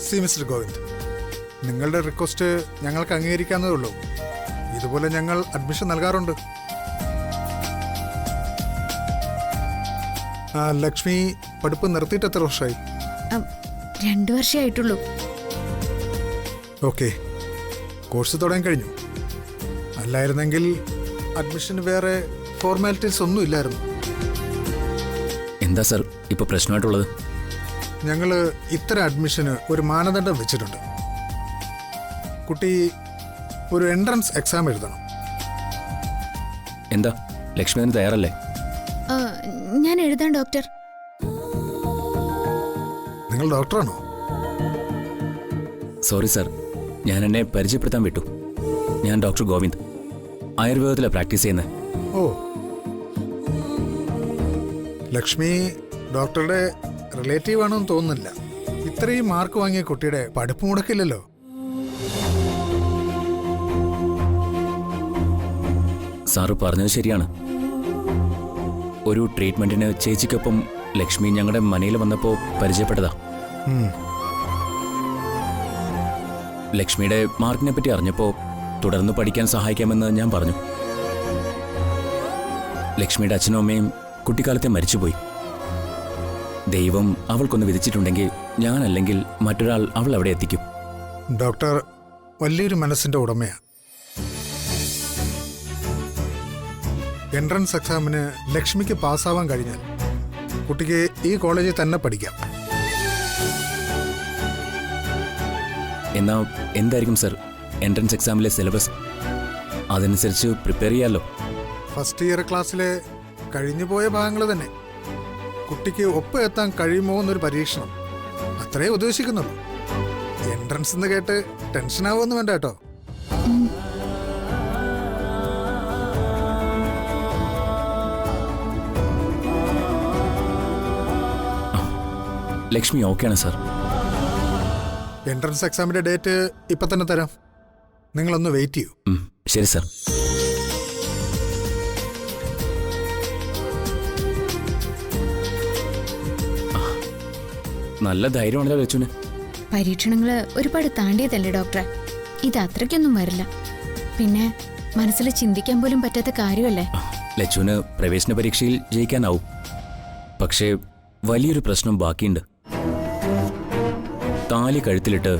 C mister Govind, നിങ്ങളുടെ request ഞങ്ങൾക്ക് അംഗീകരിക്കാവുന്നതേ ഉള്ളൂ. ഇതുപോലെ ഞങ്ങൾ അഡ്മിഷൻ നൽകാറുണ്ട്. ലക്ഷ്മി പഠിപ്പ് നിർത്തിയിട്ട് എത്ര വർഷമായി? 2 വർഷമായിട്ടുള്ളൂ. ഓക്കെ, കോഴ്സ് തുടങ്ങാൻ കഴിഞ്ഞു. അല്ലായിരുന്നെങ്കിൽ അഡ്മിഷന് വേറെ ഫോർമാലിറ്റീസ് ഒന്നും ഇല്ലായിരുന്നു. എന്താ സർ ഇപ്പൊ പ്രശ്നമായിട്ടുള്ളത്? ഞങ്ങൾ ഇത്തരം അഡ്മിഷന് ഒരു മാനദണ്ഡം വെച്ചിട്ടുണ്ട്. കുട്ടി ഒരു എൻട്രൻസ് എക്സാം എഴുതണം. എന്താ ലക്ഷ്മി അതിന് തയ്യാറല്ലേ? ഞാൻ എഴുതാം ഡോക്ടർ. നിങ്ങൾ ഡോക്ടറാണോ? സോറി സർ, ഞാൻ എന്നെ പരിചയപ്പെടുത്താൻ വിട്ടു. ഞാൻ ഡോക്ടർ ഗോവിന്ദ്, ആയുർവേദത്തിലാണ് പ്രാക്ടീസ് ചെയ്യുന്നത്. ഓ, ലക്ഷ്മി ഡോക്ടറുടെ റിലേറ്റീവ് ആണെന്ന് തോന്നുന്നില്ല. ഇത്രയും മാർക്ക് വാങ്ങിയ കുട്ടിയുടെ പഠിപ്പ് മുടക്കില്ലല്ലോ. സാറ് പറഞ്ഞത് ശരിയാണ്. ഒരു ട്രീറ്റ്മെന്റിന് ചേച്ചിക്കൊപ്പം ലക്ഷ്മി ഞങ്ങളുടെ മനയിൽ വന്നപ്പോൾ പരിചയപ്പെട്ടതാ. ലക്ഷ്മിയുടെ മാർക്കിനെ പറ്റി അറിഞ്ഞപ്പോൾ തുടർന്ന് പഠിക്കാൻ സഹായിക്കാമെന്ന് ഞാൻ പറഞ്ഞു. ലക്ഷ്മിയുടെ അച്ഛനും അമ്മയും കുട്ടിക്കാലത്തെ മരിച്ചുപോയി. ദൈവം അവൾക്കൊന്ന് വിധിച്ചിട്ടുണ്ടെങ്കിൽ ഞാനല്ലെങ്കിൽ മറ്റൊരാൾ അവൾ അവിടെ എത്തിക്കും. ഡോക്ടർ വലിയൊരു മനസ്സിന്റെ ഉടമയാണ്. എൻട്രൻസ് എക്സാമിന് ലക്ഷ്മിക്ക് പാസ്സാവാൻ കഴിഞ്ഞാൽ കുട്ടിക്ക് ഈ കോളേജിൽ തന്നെ പഠിക്കാം. എന്നാ എന്തായിരിക്കും സർ എൻട്രൻസ് എക്സാമിലെ സിലബസ്? അതനുസരിച്ച് പ്രിപ്പയർ ചെയ്യാമല്ലോ. ഫസ്റ്റ് ഇയർ ക്ലാസ്സിലെ കഴിഞ്ഞു പോയ ഭാഗങ്ങൾ തന്നെ. കുട്ടിക്ക് ഒപ്പം എത്താൻ കഴിയുമോ എന്നൊരു പരീക്ഷണം, അത്രേ ഉദ്ദേശിക്കുന്നുള്ളൂ. എൻട്രൻസ് എന്ന് കേട്ട് ടെൻഷനാവുമെന്ന് വേണ്ട കേട്ടോ. ലക്ഷ്മി ഓക്കെയാണ് സർ. എൻട്രൻസ് എക്സാമിന്റെ ഡേറ്റ് ഇപ്പൊ തന്നെ തരാം. നിങ്ങളൊന്ന് വെയിറ്റ് ചെയ്യൂ. ശരി സർ. നല്ല ധൈര്യമാണല്ലോ ലച്ചുന്. പരീക്ഷണങ്ങള് ഒരുപാട് താണ്ടിയതല്ലേ ഡോക്ടറെ? ഇത് അത്രയ്ക്കൊന്നും വരില്ല. പിന്നെ മനസ്സിൽ ചിന്തിക്കാൻ പോലും പറ്റാത്ത കാര്യമല്ലേ. ലച്ചുന് പ്രവേശന പരീക്ഷയിൽ ജയിക്കാനാവും. പക്ഷേ വലിയൊരു പ്രശ്നം ബാക്കിയുണ്ട്. താലി കഴുത്തിലിട്ട്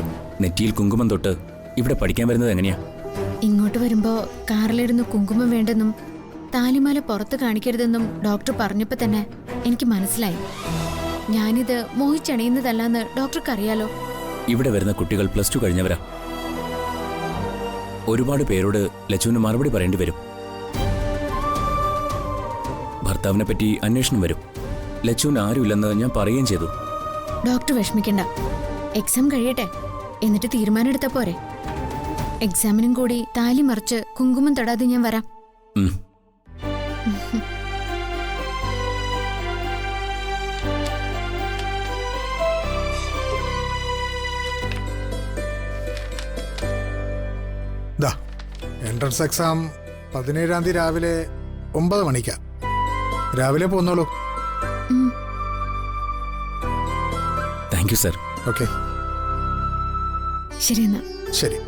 നെറ്റിയിൽ കുങ്കുമം തൊട്ട് ഇവിടെ പഠിക്കാൻ വരുന്നത് എങ്ങനെയാ? ഇങ്ങോട്ട് വരുമ്പോ കാറിലിരുന്ന് കുങ്കുമം വേണ്ടെന്നും താലിമാല പുറത്ത് കാണിക്കരുതെന്നും ഡോക്ടർ പറഞ്ഞപ്പോ തന്നെ എനിക്ക് മനസ്സിലായി. ഞാനിത് മോഹിച്ചണിയുന്നതല്ലെന്ന് ഡോക്ടർക്ക് അറിയാലോ. ഇവിടെ വരുന്ന കുട്ടികൾ +2 കഴിഞ്ഞവരാ. ഒരുപാട് പേരോട് ലച്ചുവിന് മറുപടി പറയേണ്ടി വരും. ഭർത്താവിനെ പറ്റി അന്വേഷണം വരും. ലച്ചുവിന് ആരുമില്ലെന്ന് ഞാൻ പറയുകയും ചെയ്തു. ഡോക്ടർ വിഷമിക്കണ്ട, എക്സാം കഴിയട്ടെ, എന്നിട്ട് തീരുമാനം എടുത്താ പോരെ. എക്സാമിനും കൂടി താലി മറിച്ച് കുങ്കുമം തൊടാതെ ഞാൻ വരാം. എൻട്രൻസ് എക്സാം 17-ാം തീയതി രാവിലെ 9 മണിക്കാ. രാവിലെ പോന്നോളൂ. Thank you sir. ഓക്കെ, ശരി എന്നാ. ശരി.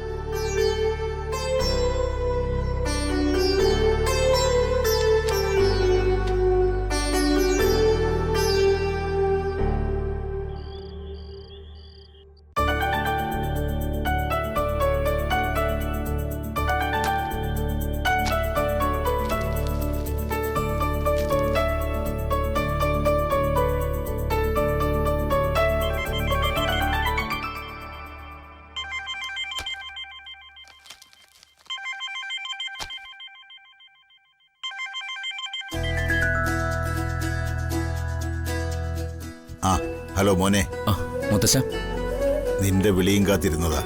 ഹലോ മോനെ. മുത്തശ്ശ, നിന്റെ വിളിയും കാത്തിരുന്നതാ.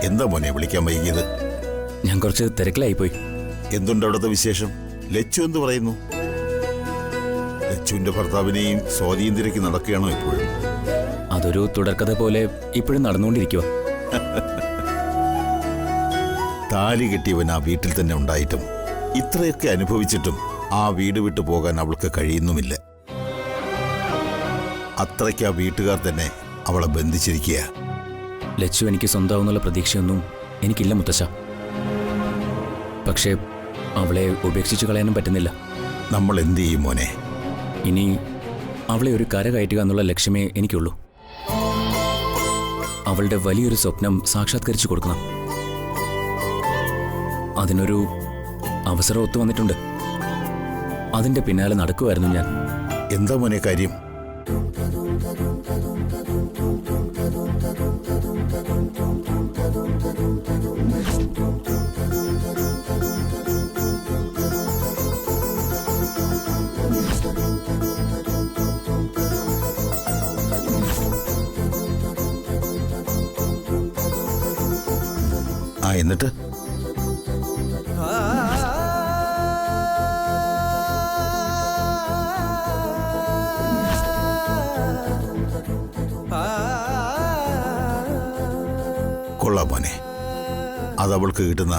എന്താ മോനെ വിളിക്കാൻ വൈകിയത്? ഞാൻ കുറച്ച് തിരക്കിലായിപ്പോയി. എന്തുണ്ട് അവിടുത്തെ വിശേഷം? ലച്ചു എന്ത് പറയുന്നു? ലച്ചുവിന്റെ ഭർത്താവിനെയും സ്വാധീനം തിരക്കി നടക്കുകയാണോ ഇപ്പോഴും? അതൊരു തുടർക്കഥ പോലെ ഇപ്പോഴും നടന്നുകൊണ്ടിരിക്കുക. താലി കെട്ടിയവൻ ആ വീട്ടിൽ തന്നെ ഉണ്ടായിട്ടും ഇത്രയൊക്കെ അനുഭവിച്ചിട്ടും ആ വീട് വിട്ടു പോകാൻ അവൾക്ക് കഴിയുന്നുമില്ല. അത്രയ്ക്ക് ആ വീട്ടുകാർ തന്നെ അവളെ ബന്ധിച്ചിരിക്കുക. ലച്ചു എനിക്ക് സ്വന്തമാവുന്നുള്ള പ്രതീക്ഷയൊന്നും എനിക്കില്ല മുത്തശ്ശ. പക്ഷേ അവളെ ഉപേക്ഷിച്ചു കളയാനും പറ്റുന്നില്ല. നമ്മൾ എന്ത് ചെയ്യും മോനെ? ഇനി അവളെ ഒരു കര കയറ്റുക എന്നുള്ള ലക്ഷ്യമേ എനിക്കുള്ളൂ. അവളുടെ വലിയൊരു സ്വപ്നം സാക്ഷാത്കരിച്ചു കൊടുക്കണം. അതിനൊരു അവസരം ഒത്തു വന്നിട്ടുണ്ട്. അതിന്റെ പിന്നാലെ നടക്കുമായിരുന്നു ഞാൻ. എന്താ മോനെ കാര്യം? എന്നിട്ട് കൊള്ളാം മോനെ, അതവൾക്ക് കിട്ടുന്ന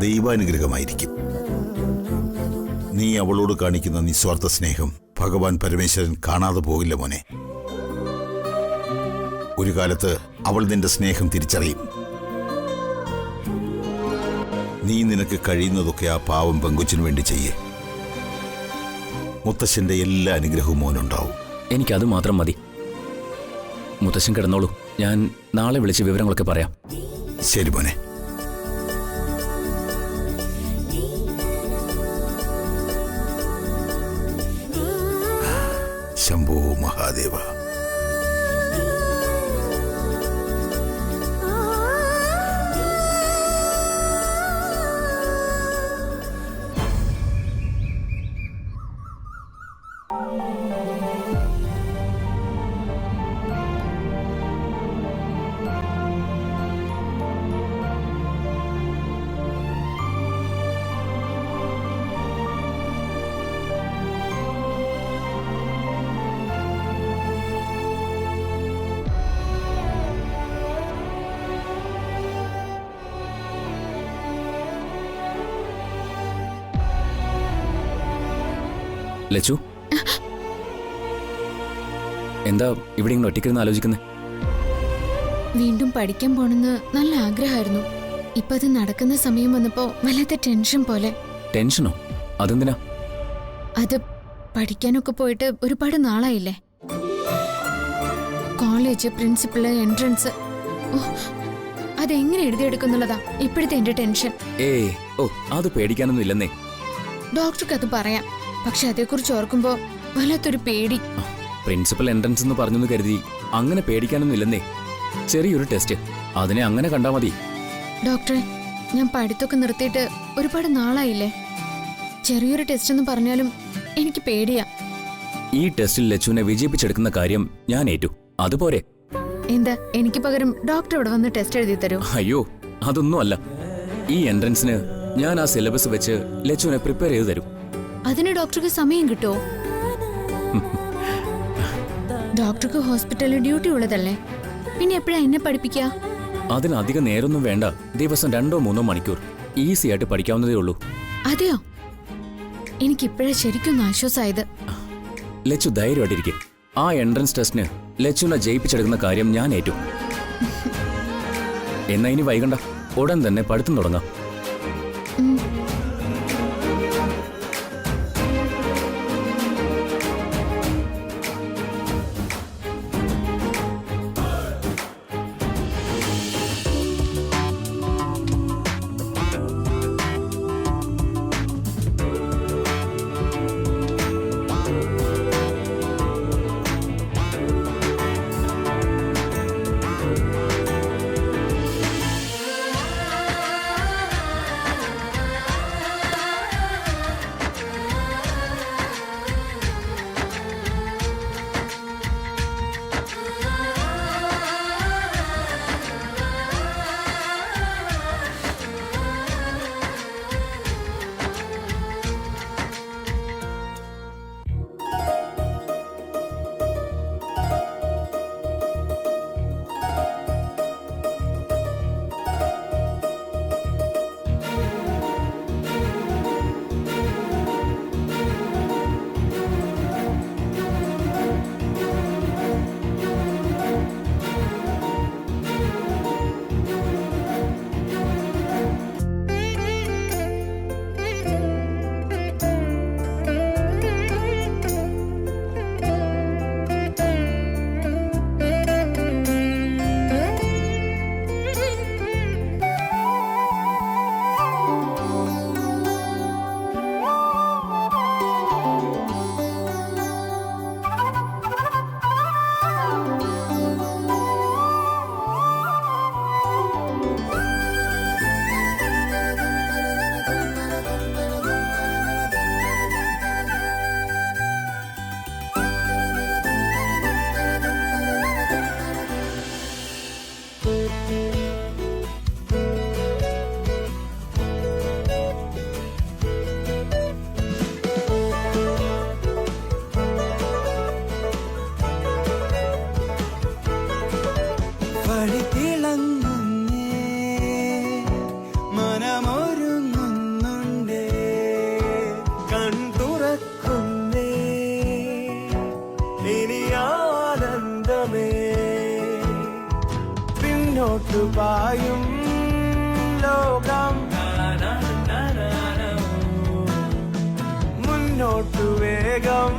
ദൈവാനുഗ്രഹമായിരിക്കും. നീ അവളോട് കാണിക്കുന്ന നിസ്വാർത്ഥ സ്നേഹം ഭഗവാൻ പരമേശ്വരൻ കാണാതെ പോകില്ല മോനെ. ഒരു കാലത്ത് അവൾ നിന്റെ സ്നേഹം തിരിച്ചറിയും. നീ നിനക്ക് കഴിയുന്നതൊക്കെ ആ പാവം പെങ്കൊച്ചിനു വേണ്ടി ചെയ്യേ. മുത്തശ്ശന്റെ എല്ലാ അനുഗ്രഹവും മോനുണ്ടാവും. എനിക്കത് മാത്രം മതി. മുത്തശ്ശൻ കിടന്നോളൂ, ഞാൻ നാളെ വിളിച്ച് വിവരങ്ങളൊക്കെ പറയാം. ശരി മോനെ. ശംഭോ മഹാദേവ. ലച്ചു, എന്താ ഇവിടെ ഇങ്ങനെ ഒറ്റയ്ക്കിരുന്ന് ആലോചിക്കുന്നേ? വീണ്ടും പഠിക്കാൻ പോണെന്ന് നല്ല ആഗ്രഹമായിരുന്നു. ഇപ്പൊ അത് നടക്കുന്ന സമയം വന്നപ്പോ വല്ലാത്ത ടെൻഷൻ പോലെ. ടെൻഷനോ? അതെന്തിനാ? അത് പഠിക്കാനൊക്കെ പോയിട്ട് ഒരുപാട് നാളായില്ലേ. കോളേജ്, പ്രിൻസിപ്പള്, എൻട്രൻസ്, അതെങ്ങനെ എഴുതിയെടുക്കുന്നുള്ളതാ ഇപ്പോഴത്തെ എന്റെ ടെൻഷൻ. അത് പേടിക്കാനൊന്നും ഇല്ലെന്നേ. ഡോക്ടർക്ക് അത് പറയാം, പക്ഷെ അതേക്കുറിച്ച് ഓർക്കുമ്പോ വല്ലാത്തൊരു പേടി. പ്രിൻസിപ്പൽ എൻട്രൻസ് എന്ന് പറഞ്ഞെന്ന് കരുതി അങ്ങനെ പേടിക്കാനൊന്നും ഇല്ലെന്നേ. ചെറിയൊരു ടെസ്റ്റ്, അതിനെ അങ്ങനെ കണ്ടാ മതി. ഡോക്ടറെ, ഞാൻ പഠിത്തമൊക്കെ നിർത്തിയിട്ട് ഒരുപാട് നാളായില്ലേ. ചെറിയൊരു ടെസ്റ്റ് എന്ന് പറഞ്ഞാലും എനിക്ക് പേടിയാ. ഈ ടെസ്റ്റിൽ ലച്ചുവിനെ വിജയിപ്പിച്ചെടുക്കുന്ന കാര്യം ഞാൻ ഏറ്റു. അതുപോരെ? എന്താ, എനിക്ക് പകരം ഡോക്ടർ ഇവിടെ വന്ന് ടെസ്റ്റ് എഴുതി തരൂ? അയ്യോ, അതൊന്നും അല്ല. ഈ എൻട്രൻസിന് ഞാൻ ആ സിലബസ് വെച്ച് ലച്ചുവിനെ പ്രിപ്പയർ ചെയ്ത് തരും. അതിന് ഡോക്ടർക്ക് സമയം കിട്ടുമോ? ഡോക്ടർക്ക് ഹോസ്പിറ്റലിൽ ഡ്യൂട്ടി ഉള്ളതല്ലേ, പിന്നെ എപ്പോഴാ എന്നെ പഠിപ്പിക്കുക? അതിന് അധികം നേരമൊന്നും വേണ്ട. ദിവസം 2-3 മണിക്കൂർ ഈസി ആയിട്ട് പഠിക്കാവുന്നതേ ഉള്ളൂ. അതെയോ? എനിക്കിപ്പോഴാ ശരിക്കും ആശ്വാസമായത്. ലച്ചു ധൈര്യമായിട്ടിരിക്കെ. ആ എൻട്രൻസ് ടെസ്റ്റിന് ലച്ചുവിനെ ജയിപ്പിച്ചെടുക്കുന്ന കാര്യം ഞാൻ ഏറ്റു. എന്നാ ഇനി വൈകണ്ട, ഉടൻ തന്നെ പഠിത്തം തുടങ്ങാം. മുന്നോട്ടു പായും ലോകം മുന്നോട്ടു വേഗം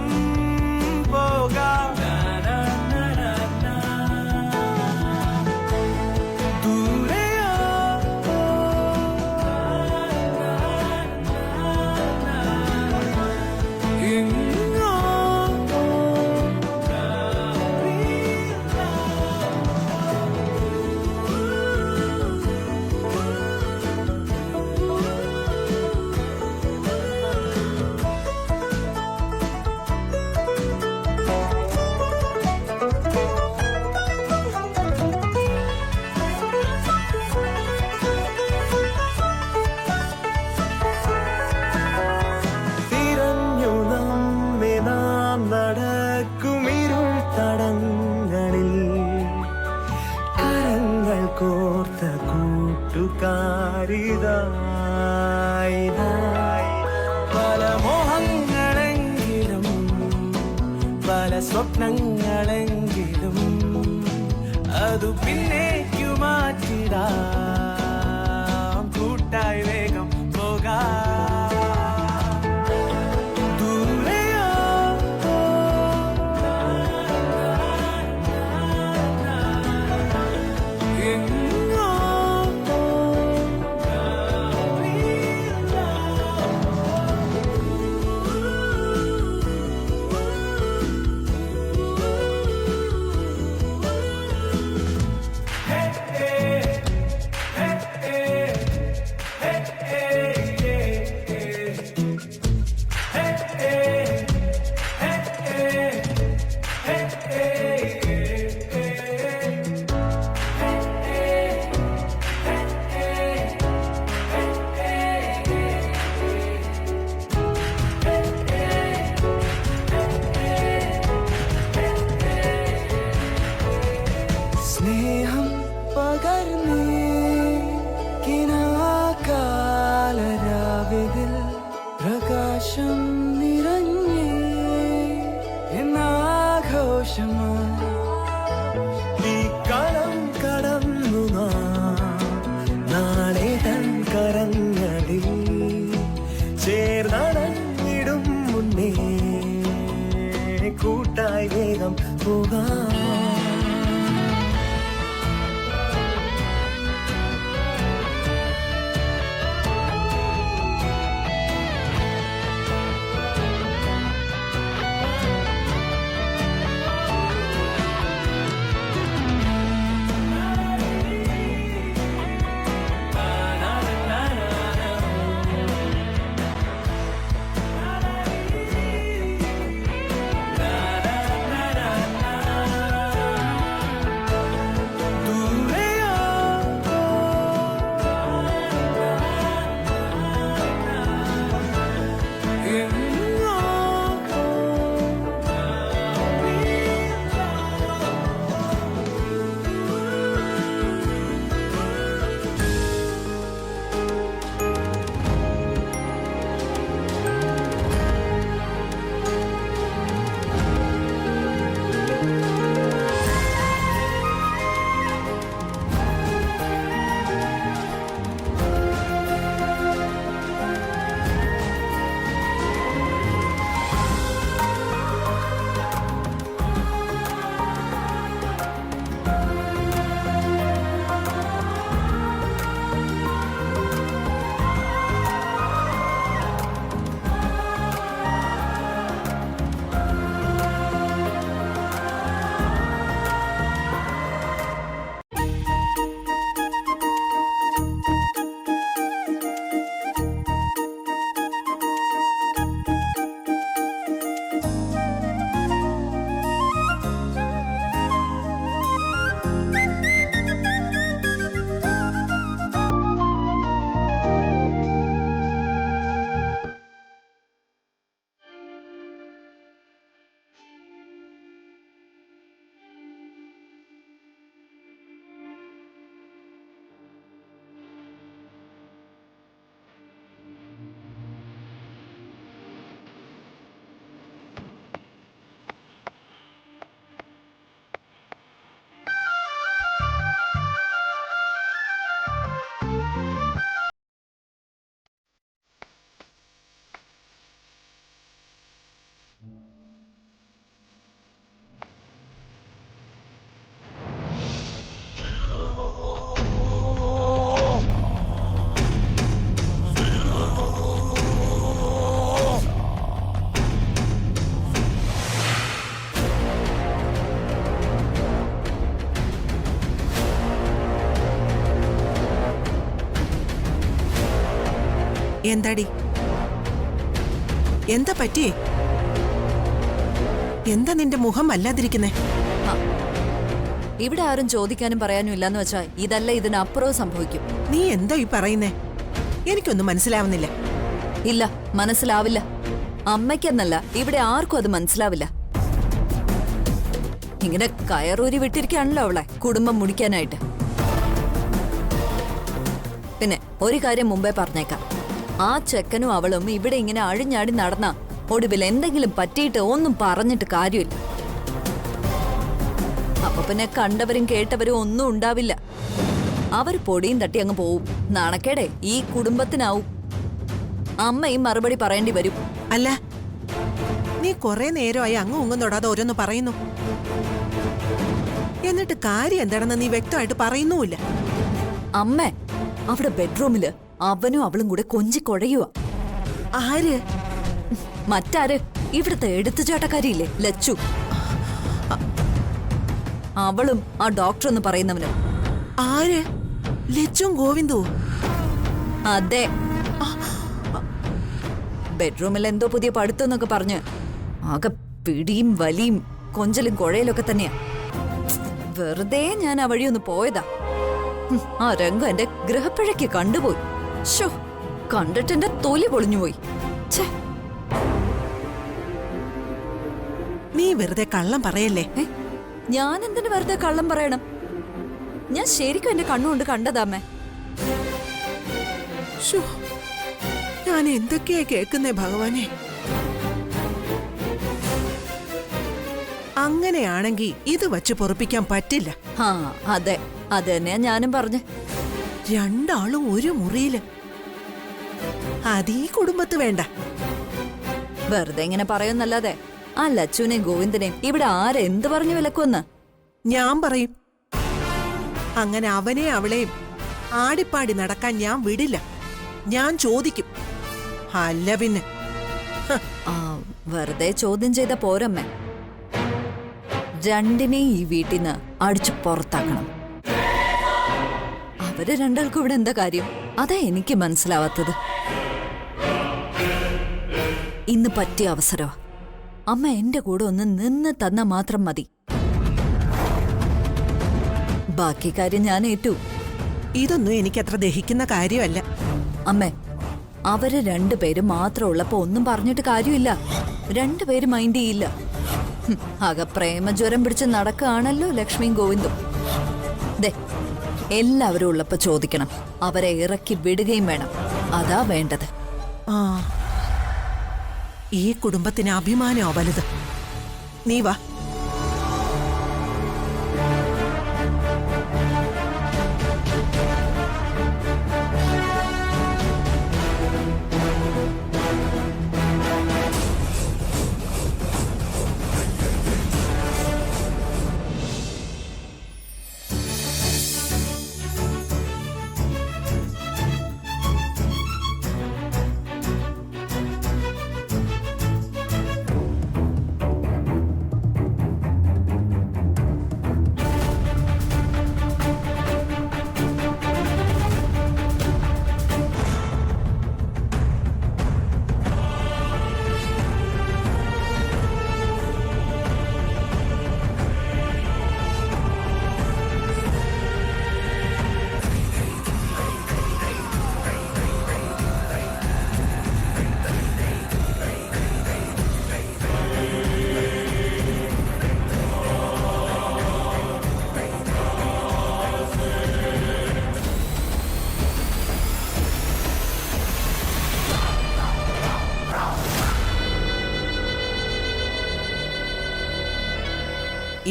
പോകാം ദൂരെയോ ഇങ്ങോ തിരഞ്ഞു നമ്മെ നാം നടക്കുമിരുൾ തടങ്ങളിൽ കരങ്ങൾ കോർത്ത കൂട്ടുകാരിതായി പല മോഹങ്ങളെങ്കിലും പല സ്വപ്നങ്ങളെങ്കിലും അതു പിന്നേക്കു മാറ്റിടാം കൂട്ടായി വേഗം പോകാം ദൂരെയോ എങ്ങോ സ്നേഹം പകർന്നേ കിനാകാലരാവിതിൽ പ്രകാശം നിറഞ്ഞേ എന്നാഘോഷമായി ഈ കളം കടന്നു നാളെ തൻ കരങ്ങളിൽ ചേർന്നടഞ്ഞിടും മുന്നേ കൂട്ടായി വേഗം പോകാം എന്താടി? എന്താ പറ്റിയേ? എന്താ നിന്റെ മുഖം വല്ലാതിരിക്കുന്നേ? ഇവിടെ ആരും ചോദിക്കാനും പറയാനും ഇല്ലാന്ന് വെച്ചാ ഇതല്ല ഇതിനപ്പുറവും സംഭവിക്കും. നീ എന്താ ഈ പറയുന്നേ? എനിക്കൊന്നും മനസ്സിലാവുന്നില്ല. ഇല്ല, മനസ്സിലാവില്ല. അമ്മയ്ക്കെന്നല്ല, ഇവിടെ ആർക്കും അത് മനസ്സിലാവില്ല. ഇങ്ങനെ കയറൂരി വിട്ടിരിക്കുകയാണല്ലോ അവളെ കുടുംബം മുടിക്കാനായിട്ട്. പിന്നെ ഒരു കാര്യം മുമ്പേ പറഞ്ഞേക്കാം, ആ ചെക്കനും അവളും ഇവിടെ ഇങ്ങനെ അഴിഞ്ഞാടി നടന്ന ഒടുവിൽ എന്തെങ്കിലും പറ്റിയിട്ട് ഒന്നും പറഞ്ഞിട്ട് കാര്യമില്ല. അപ്പൊ പിന്നെ കണ്ടവരും കേട്ടവരും ഒന്നും ഉണ്ടാവില്ല. അവർ പൊടിയും തട്ടി അങ്ങ് പോവും. നാണക്കേടെ ഈ കുടുംബത്തിനാവും. അമ്മയും മറുപടി പറയേണ്ടി വരും. അല്ല, നീ കുറെ നേരമായി അങ്ങും ഇങ്ങും തൊടാതെ ഓരോന്ന് പറയുന്നു. എന്നിട്ട് കാര്യം എന്താണെന്ന് നീ വ്യക്തമായിട്ട് പറയുന്നുമില്ല. അമ്മേ, അവിടെ ബെഡ്റൂമില് അവനും അവളും കൂടെ കൊഞ്ചിക്കൊഴയുക. ആര്? മറ്റാര്? ഇവിടുത്തെ എടുത്തുചാട്ടക്കാരിയില്ലേ, ലച്ചു. അവളും ആ ഡോക്ടർ എന്ന് പറയുന്നവനും. ആര്? ലച്ചും ഗോവിന്ദുവും? അതെ. ബെഡ്റൂമിൽ എന്തോ പുതിയ പഠിത്തം എന്നൊക്കെ പറഞ്ഞ് ആകെ പിടിയും വലിയും കൊഞ്ചലും കുഴയിലൊക്കെ തന്നെയാ. വെറുതെ ഞാൻ ആ വഴി ഒന്ന് പോയതാ. ആ രംഗം എന്റെ ഗ്രഹപ്പിഴയ്ക്ക് കണ്ടുപോയി. ഷോ, കണ്ടിട്ട് എന്റെ തൊലി പൊളിഞ്ഞുപോയി. നീ വെറുതെ കള്ളം പറയല്ലേ? ഞാൻ എന്തിനു വെറുതെ കള്ളം പറയണം? ഞാൻ ശരിക്കും എന്റെ കണ്ണുകൊണ്ട് കണ്ടതാമ്മേ. ഞാൻ എന്തൊക്കെയാ കേൾക്കുന്നേ ഭഗവാനെ. അങ്ങനെയാണെങ്കി ഇത് വച്ച് പൊറപ്പിക്കാൻ പറ്റില്ല. ആ അതെ, അത് തന്നെയാ ഞാനും പറഞ്ഞു. രണ്ടാളും ഒരു മുറിയില്. അതീ കുടുംബത്ത് വേണ്ട. വെറുതെ ഇങ്ങനെ പറയുന്നല്ലാതെ ആ ലച്ചുവിനെയും ഗോവിന്ദനെയും ഇവിടെ ആരെന്ത് പറഞ്ഞു വിലക്കുമെന്ന് ഞാൻ പറയും. അങ്ങനെ അവനെ അവളെയും ആടിപ്പാടി നടക്കാൻ ഞാൻ വിടില്ല. ഞാൻ ചോദിക്കും. അല്ല പിന്നെ ആ വെറുതെ ചോദ്യം ചെയ്ത പോരമ്മേ. രണ്ടിനെയും ഈ വീട്ടിൽ നിന്ന് അടിച്ചു പുറത്താക്കണം. അവര് രണ്ടാൾക്കും ഇവിടെ എന്താ കാര്യം? അതാ എനിക്ക് മനസ്സിലാവാത്തത്. ഇന്ന് പറ്റിയ അവസരമാ. അമ്മ എന്റെ കൂടെ ഒന്ന് നിന്ന് തന്നാ മാത്രം മതി. ബാക്കി കാര്യം ഞാൻ ഏറ്റു. ഇതൊന്നും എനിക്കത്ര ദഹിക്കുന്ന കാര്യമല്ല. അമ്മേ, അവര് രണ്ടുപേരും മാത്രം ഉള്ളപ്പോ ഒന്നും പറഞ്ഞിട്ട് കാര്യമില്ല. രണ്ടുപേരും മൈൻഡ് ചെയ്യില്ല. ആകെ പ്രേമജ്വരം പിടിച്ച് നടക്കുകയാണല്ലോ ലക്ഷ്മിയും ഗോവിന്ദും. ദേ, എല്ലാവരും ഉള്ളപ്പോ ചോദിക്കണം. അവരെ ഇറക്കി വിടുകയും വേണം. അതാ വേണ്ടത്. ആ, ഈ കുടുംബത്തിന് അഭിമാനോ വലുത്. നീ വാ.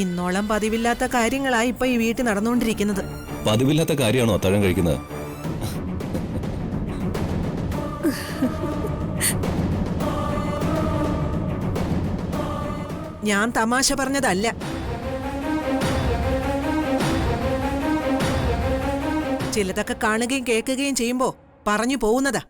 ഇന്നോളം പതിവില്ലാത്ത കാര്യങ്ങളായി ഇപ്പൊ ഈ വീട്ടിൽ നടന്നുകൊണ്ടിരിക്കുന്നത്. പതിവില്ലാത്ത കാര്യമാണോ അത്താഴം കഴിക്കുന്നത്? ഞാൻ തമാശ പറഞ്ഞതല്ല. ചിലതൊക്കെ കാണുകയും കേൾക്കുകയും ചെയ്യുമ്പോ പറഞ്ഞു പോകുന്നതാ.